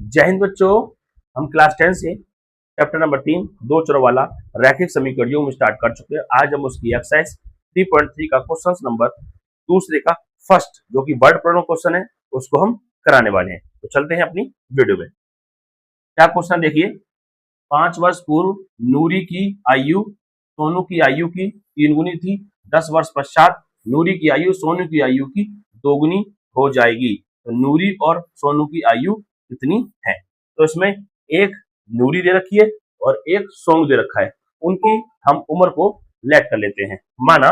जय हिंद बच्चों, हम क्लास 10 से चैप्टर नंबर 3 दो चरों वाला रैखिक समीकरणों में स्टार्ट कर चुके हैं। आज हम उसकी एक्सरसाइज 3.3 का क्वेश्चन नंबर दूसरे का फर्स्ट जो कि वर्ड प्रॉब्लम क्वेश्चन है उसको हम कराने वाले हैं। तो चलते हैं अपनी वीडियो में। क्या क्वेश्चन देखिए, 5 वर्ष पूर्व नूरी की आयु सोनू की आयु की 3 गुनी थी। 10 वर्ष पश्चात नूरी की आयु सोनू की आयु की 2 गुनी हो जाएगी। तो नूरी और सोनू की आयु कितनी है? तो इसमें एक नूरी दे रखी है और एक सोनू दे रखा है। उनकी हम उम्र को लेट कर लेते हैं। माना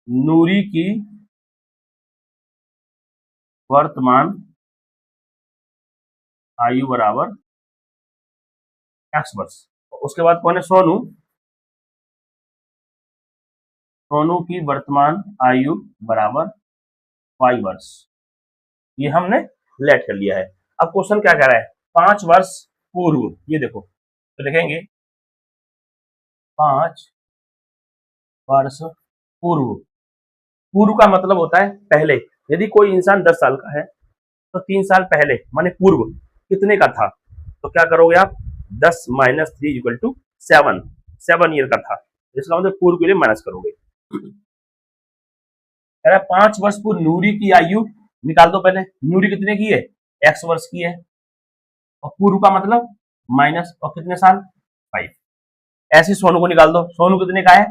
नूरी की वर्तमान आयु बराबर x वर्ष। उसके बाद कौन है? सोनू। सोनू की वर्तमान आयु बराबर y वर्ष। ये हमने लेट कर लिया है। अब क्वेश्चन क्या कह रहा है? 5 वर्ष पूर्व। ये देखो तो लिखेंगे 5 वर्ष पूर्व। पूर्व का मतलब होता है पहले। यदि कोई इंसान 10 साल का है तो 3 साल पहले माने पूर्व कितने का था? तो क्या करोगे आप? 10 माइनस 3 इक्वल टू 7। 7 ईयर का था, इसका मतलब पूर्व के लिए माइनस करोगे। कह रहा है 5 वर्ष पूर्व नूरी की आयु निकाल दो। पहले नूरी कितने की है? x वर्ष की है। और पूर्व का मतलब माइनस और कितने साल? 5। ऐसे सोनू को निकाल दो। सोनू कितने का है?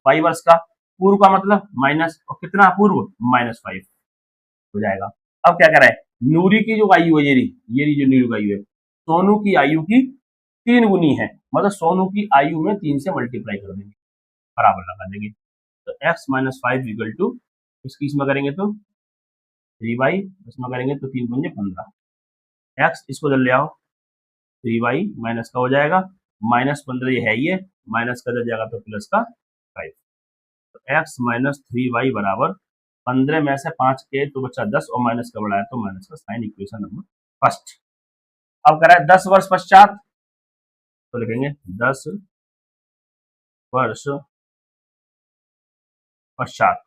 5 वर्ष का। पूर्व का मतलब माइनस और कितना पूर्व? -5 हो जाएगा। अब क्या कह रहा है? नूरी की जो आयु है ये जो नूरी की आयु है सोनू की आयु की 3 गुनी है। मतलब सोनू की आयु में 3 से मल्टीप्लाई कर देंगे, बराबर लगा देंगे। तो x माइनस 5 इक्वल टू इसकी इसमें करेंगे तो 3y, इसमें करेंगे तो 3 पंजे 15। x इसको जल ले आओ, 3y माइनस का हो जाएगा, -15 ये है, ये माइनस का जल जाएगा तो प्लस का 5। तो x माइनस 3y बराबर 15 में से 5 के तो बच्चा 10 और माइनस का बढ़ाया तो माइनस का साइन। Equation number first. अब कह रहा है 10 वर्ष पश्चात, तो लिखेंगे 10 वर्ष पश्चात।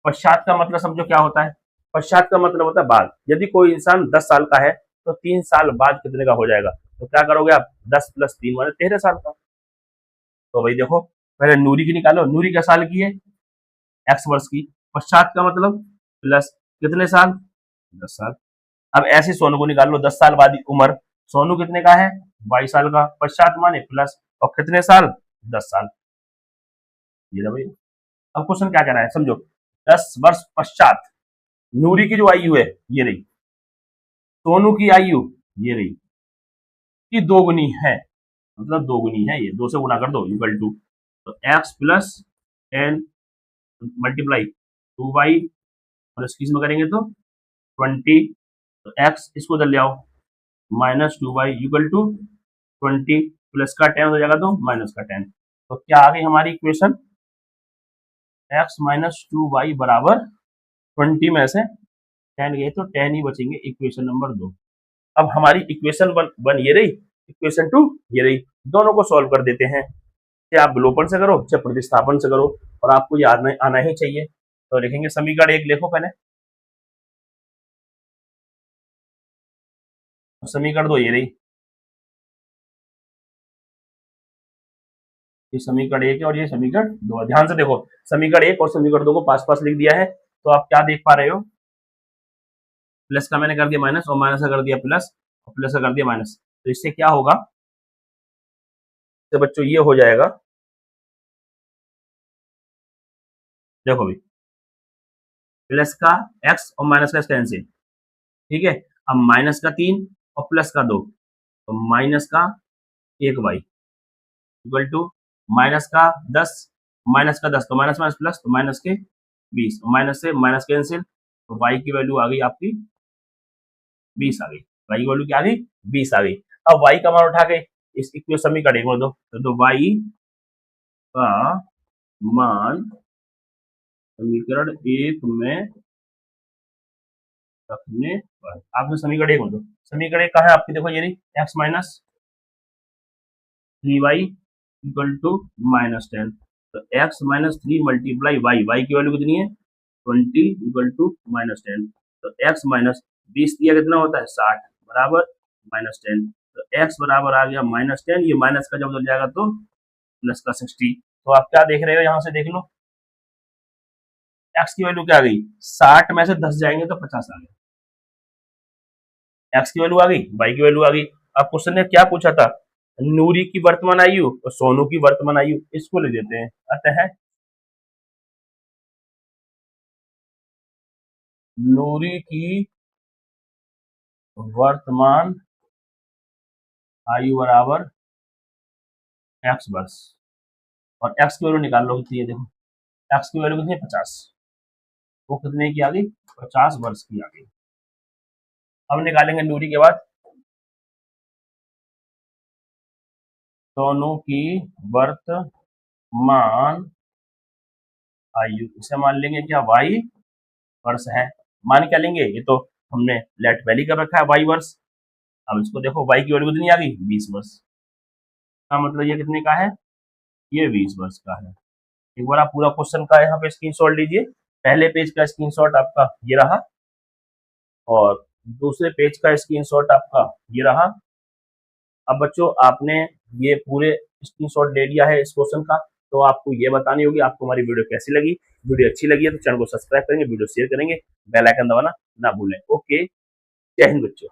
पश्चात का मतलब समझो क्या होता है? पश्चात का मतलब होता है बाद। यदि कोई इंसान 10 साल का है तो 3 साल बाद कितने का हो जाएगा? तो क्या करोगे आप? 10 प्लस 3 माने 13 साल का। तो भाई देखो, पहले नूरी की निकालो। नूरी क्या साल की है? x वर्ष की। पश्चात का मतलब प्लस कितने साल? 10 साल। अब ऐसे सोनू को निकाल लो। 10 साल बाद उम्र। सोनू कितने का है? 22 साल का। पश्चात माने प्लस और कितने साल? 10 साल। ये ना भाई। अब क्वेश्चन क्या कह रहा है समझो। 10 वर्ष पश्चात नूरी की जो आयु है ये रही, सोनू की आयु ये रही, की 2 गुनी है। मतलब 2 गुनी है, ये 2 से गुना कर दो इक्वल टू, तो x प्लस 10 मल्टीप्लाई 2y और इसकी इसमें करेंगे तो 20। तो x इसको इधर ले आओ, -2y इक्वल टू 20 प्लस का 10 हो जाएगा तो माइनस का 10। तो क्या आ गई हमारी इक्वेशन? x माइनस 2y बराबर 20 में से 10 गए तो 10 ही बचेंगे। Equation number 2। अब हमारी इक्वेशन वन ये रही, इक्वेशन 2 ये रही। दोनों को सॉल्व कर देते हैं। चाहे आप विलोपन से करो चाहे प्रतिस्थापन से करो, और आपको ये आना ही चाहिए। तो लिखेंगे समीकरण 1 लिखो पहले, समीकरण 2 ये रही। ये समीकरण 1 है और ये समीकरण 2 है। ध्यान से देखो, समीकरण 1 और समीकरण 2 को पास पास लिख दिया है। तो आप क्या देख पा रहे हो? प्लस का मैंने कर दिया माइनस और माइनस का कर दिया प्लस और प्लस का कर दिया माइनस। तो इससे क्या होगा? तो बच्चों ये हो जाएगा, देखो भाई, प्लस का x और माइनस का कैंसिल, ठीक है। अब माइनस का 3 और प्लस का 2, तो माइनस का 1y इक्वल टू माइनस का 10, माइनस का 10 तो माइनस माइनस प्लस तो माइनस के 20, माइनस से माइनस कैंसिल, तो y की वैल्यू आ गई आपकी 20 आ गई। y की वैल्यू क्या आ गई? 20 आ गई। अब y का मान उठा के इस इक्वेशन समीकरण एक में दो, तो y का मान समीकरण 1 में रखने पर आपने समीकरण 1 में दो। समीकरण 1 कहाँ है आपकी? देखो ये रही, x minus 3y equal to -10। तो x minus 3 multiply y, y की वैल्यू कितनी है? 20 इक्वल टू -10। तो x माइनस 20 दिया कितना होता है 60 बराबर -10। तो x बराबर आ गया -10, ये माइनस का जब बदल जाएगा तो प्लस का 60। तो आप क्या देख रहे हो, यहाँ से देख लो x की वैल्यू क्या आ गई, 60 में से 10 जाएंगे तो 50 आ गया। x की वैल्यू आ गई, y की वैल्यू आ गई। अब क्वेश्चन ने क्या पूछा था, नूरी की वर्तमान आयु और सोनू की वर्तमान आयु, इसको ले देते हैं। अतः नूरी की वर्तमान आयु बराबर x वर्ष, और x की वैल्यू निकाल लो कितनी है, देखो x की वैल्यू कितनी है 50, वो कितने की आ गई 50 वर्ष की आ गई। अब निकालेंगे नूरी के बाद सोनू की वर्तमान आयु, इसे मान लेंगे क्या y वर्ष है। मान क्या लेंगे, ये तो हमने लेट वैली कर रखा है y वर्ष। अब इसको देखो y की वैल्यू कितनी आ गई 20 वर्ष, का मतलब ये कितने का है, ये 20 वर्ष का है। एक बार आप पूरा क्वेश्चन का यहाँ पे स्क्रीनशॉट लीजिए। पहले पेज का स्क्रीनशॉट आपका ये रहा, और दूसरे पेज का स्क्रीनशॉट आपका ये रहा। अब बच्चों आपने ये पूरे स्क्रीनशॉट ले लिया है इस क्वेश्चन का, तो आपको ये बतानी होगी आपको हमारी वीडियो कैसी लगी। वीडियो अच्छी लगी है तो चैनल को सब्सक्राइब करेंगे, वीडियो शेयर करेंगे, बेल आइकन दबाना ना भूलें। ओके, जय हिंद बच्चों।